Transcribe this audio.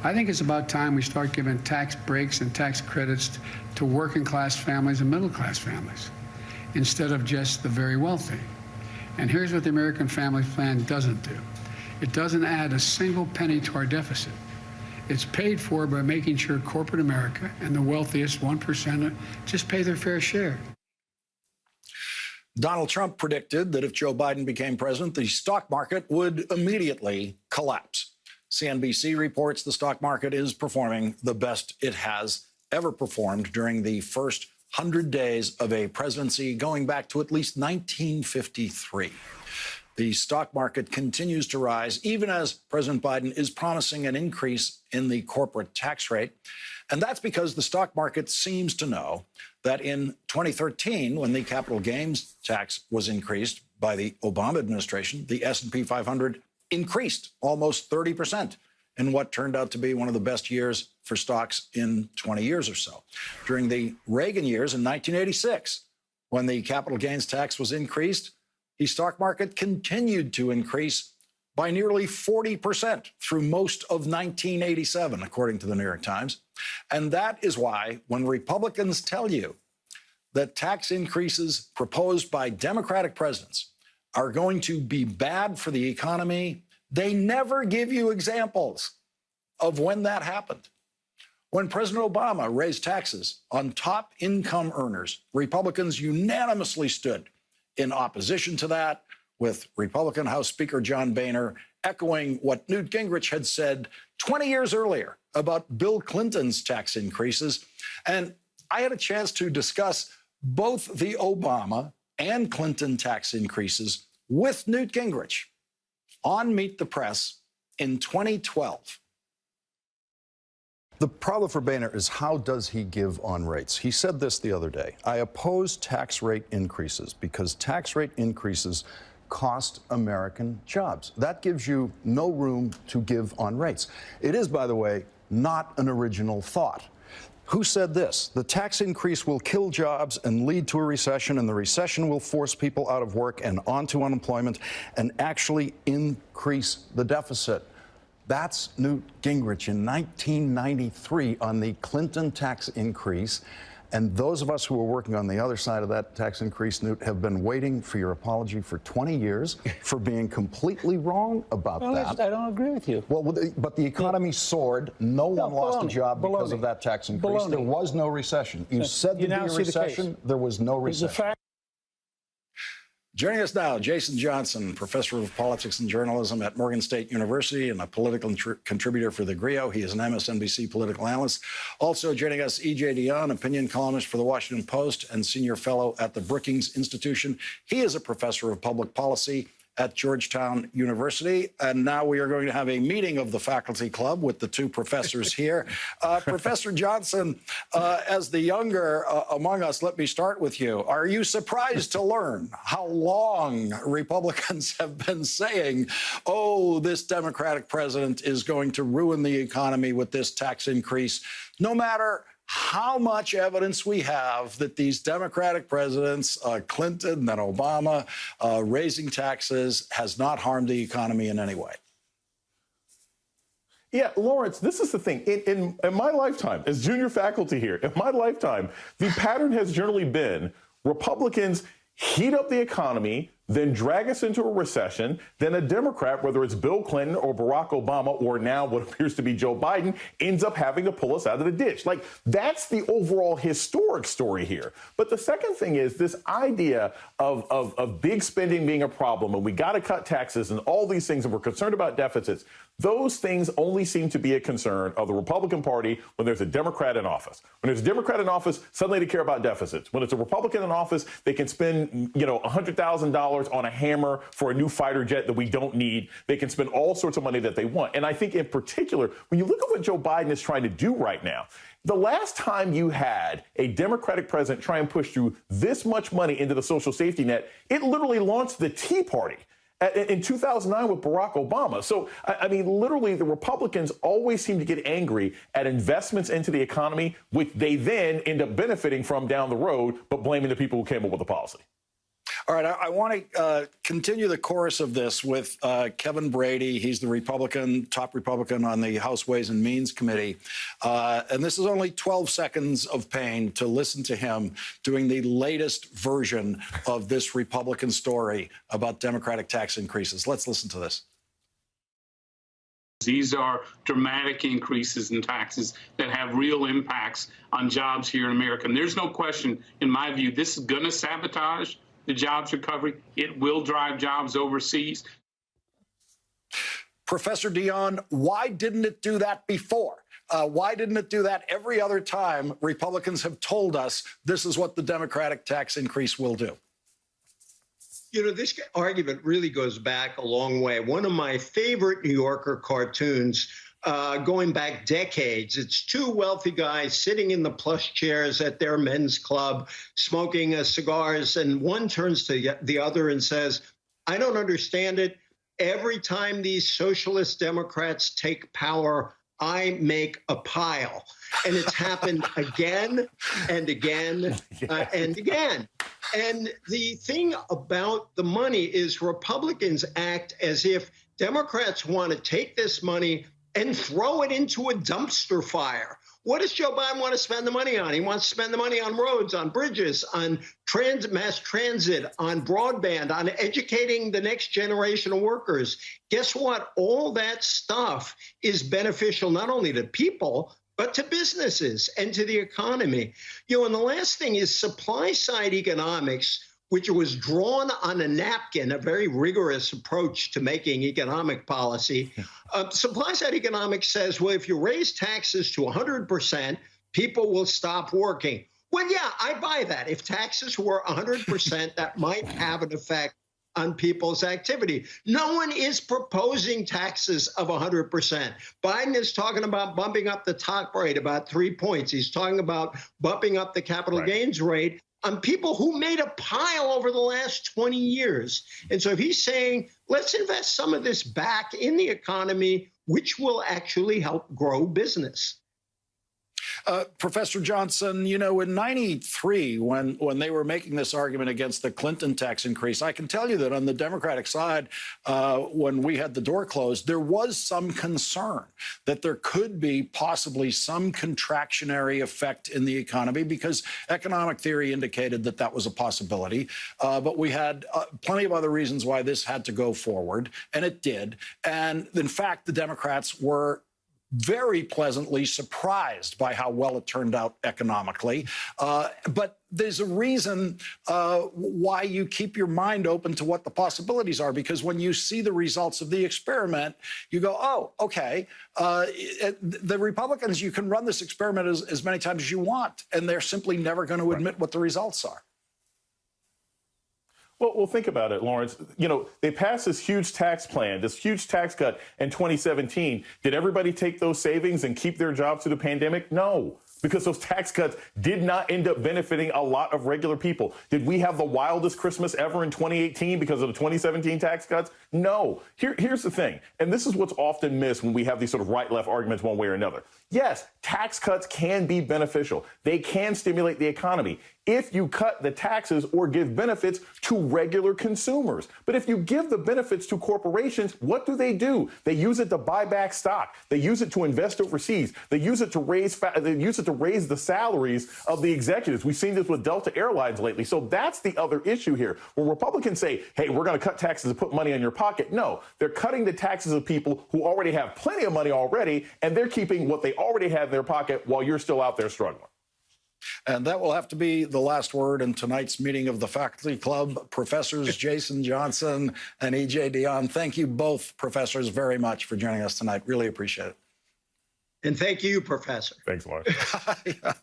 I think it's about time we start giving tax breaks and tax credits to working class families and middle class families instead of just the very wealthy. And here's what the American Family Plan doesn't do. It doesn't add a single penny to our deficit. It's paid for by making sure corporate America and the wealthiest 1% just pay their fair share. Donald Trump predicted that if Joe Biden became president, the stock market would immediately collapse. CNBC reports the stock market is performing the best it has ever performed during the first 100 days of a presidency going back to at least 1953. The stock market continues to rise, even as President Biden is promising an increase in the corporate tax rate. And that's because the stock market seems to know that in 2013, when the capital gains tax was increased by the Obama administration, the S&P 500 increased almost 30% in what turned out to be one of the best years for stocks in 20 years or so. During the Reagan years in 1986, when the capital gains tax was increased, the stock market continued to increase by nearly 40% through most of 1987, according to the New York Times. And that is why when Republicans tell you that tax increases proposed by Democratic presidents are going to be bad for the economy, they never give you examples of when that happened. When President Obama raised taxes on top income earners, Republicans unanimously stood in opposition to that, with Republican House Speaker John Boehner echoing what Newt Gingrich had said 20 years earlier about Bill Clinton's tax increases. And I had a chance to discuss both the Obama and Clinton tax increases with Newt Gingrich on Meet the Press in 2012. The problem for Boehner is how does he give on rates? He said this the other day. I oppose tax rate increases because tax rate increases cost American jobs. That gives you no room to give on rates. It is, by the way, not an original thought. Who said this? The tax increase will kill jobs and lead to a recession, and the recession will force people out of work and onto unemployment and actually increase the deficit. That's Newt Gingrich in 1993 on the Clinton tax increase. And those of us who are working on the other side of that tax increase, Newt, have been waiting for your apology for 20 years for being completely wrong about that. I don't agree with you. Well, but the economy soared. No one lost a job because of that tax increase. There was no recession. You said there'd be a recession. There was no recession. Joining us now, Jason Johnson, professor of politics and journalism at Morgan State University and a political contributor for the GRIO. He is an MSNBC political analyst. Also joining us, E.J. Dionne, opinion columnist for the Washington Post and senior fellow at the Brookings Institution. He is a professor of public policy at Georgetown University. And now we are going to have a meeting of the faculty club with the two professors here. Professor Johnson, as the younger among us, let me start with you. Are you surprised to learn how long Republicans have been saying, oh, this Democratic president is going to ruin the economy with this tax increase, no matter how much evidence we have that these Democratic presidents, Clinton, then Obama, raising taxes has not harmed the economy in any way? Yeah, Lawrence, this is the thing. In my lifetime, as junior faculty here, in my lifetime, the pattern has generally been Republicans heat up the economy, then drag us into a recession, then a Democrat, whether it's Bill Clinton or Barack Obama or now what appears to be Joe Biden, ends up having to pull us out of the ditch. Like, that's the overall historic story here. But the second thing is this idea of big spending being a problem, and we got to cut taxes and all these things, and we're concerned about deficits. Those things only seem to be a concern of the Republican Party when there's a Democrat in office. When there's a Democrat in office, suddenly they care about deficits. When it's a Republican in office, they can spend, $100,000 on a hammer for a new fighter jet that we don't need. They can spend all sorts of money that they want. And I think in particular, when you look at what Joe Biden is trying to do right now, the last time you had a Democratic president try and push through this much money into the social safety net, it literally launched the Tea Party in 2009 with Barack Obama. So, I mean, literally, the Republicans always seem to get angry at investments into the economy, which they then end up benefiting from down the road, but blaming the people who came up with the policy. All right, I want to continue the course of this with Kevin Brady. He's the top Republican on the House Ways and Means Committee. And this is only 12 seconds of pain to listen to him doing the latest version of this Republican story about Democratic tax increases. Let's listen to this. These are dramatic increases in taxes that have real impacts on jobs here in America. And there's no question, in my view, this is going to sabotage the jobs recovery. It will drive jobs overseas. Professor Dion, why didn't it do that before? Why didn't it do that every other time Republicans have told us this is what the Democratic tax increase will do? You know, this argument really goes back a long way. One of my favorite New Yorker cartoons, going back decades, it's two wealthy guys sitting in the plush chairs at their men's club, smoking cigars, and one turns to the other and says, I don't understand it. Every time these socialist Democrats take power, I make a pile. And it's happened again and again and again. And the thing about the money is Republicans act as if Democrats want to take this money and throw it into a dumpster fire. What does Joe Biden want to spend the money on? He wants to spend the money on roads, on bridges, on mass transit, on broadband, on educating the next generation of workers. Guess what? All that stuff is beneficial not only to people, but to businesses and to the economy. You know, and the last thing is supply side economics, which was drawn on a napkin, a very rigorous approach to making economic policy. Supply side economics says, well, if you raise taxes to 100%, people will stop working. Well, yeah, I buy that. If taxes were 100%, that might have an effect on people's activity. No one is proposing taxes of 100%. Biden is talking about bumping up the top rate about 3 points. He's talking about bumping up the capital gains rate on people who made a pile over the last 20 years. And so if he's saying, let's invest some of this back in the economy, which will actually help grow business. Professor Johnson, you know, in '93, when they were making this argument against the Clinton tax increase, I can tell you that on the Democratic side, when we had the door closed, there was some concern that there could be possibly some contractionary effect in the economy because economic theory indicated that that was a possibility. But we had plenty of other reasons why this had to go forward, and it did. And in fact, the Democrats were very pleasantly surprised by how well it turned out economically. But there's a reason why you keep your mind open to what the possibilities are, because when you see the results of the experiment, you go, oh, OK, the Republicans, you can run this experiment as many times as you want, and they're simply never going to admit what the results are. Well, think about it, Lawrence. You know, they passed this huge tax plan, this huge tax cut in 2017. Did everybody take those savings and keep their jobs through the pandemic? No, because those tax cuts did not end up benefiting a lot of regular people. Did we have the wildest Christmas ever in 2018 because of the 2017 tax cuts? No. Here's the thing, and this is what's often missed when we have these sort of right-left arguments one way or another. Yes, tax cuts can be beneficial. They can stimulate the economy if you cut the taxes or give benefits to regular consumers. But if you give the benefits to corporations, what do? They use it to buy back stock. They use it to invest overseas. They use it to raise the salaries of the executives. We've seen this with Delta Airlines lately. So that's the other issue here. When Republicans say, hey, we're going to cut taxes and put money in your pocket, no, they're cutting the taxes of people who already have plenty of money already, and they're keeping what they already have in their pocket while you're still out there struggling. And that will have to be the last word in tonight's meeting of the Faculty Club. Professors Jason Johnson and E.J. Dion, thank you both, professors, very much for joining us tonight. Really appreciate it. And thank you, Professor. Thanks, Lawrence. Yeah.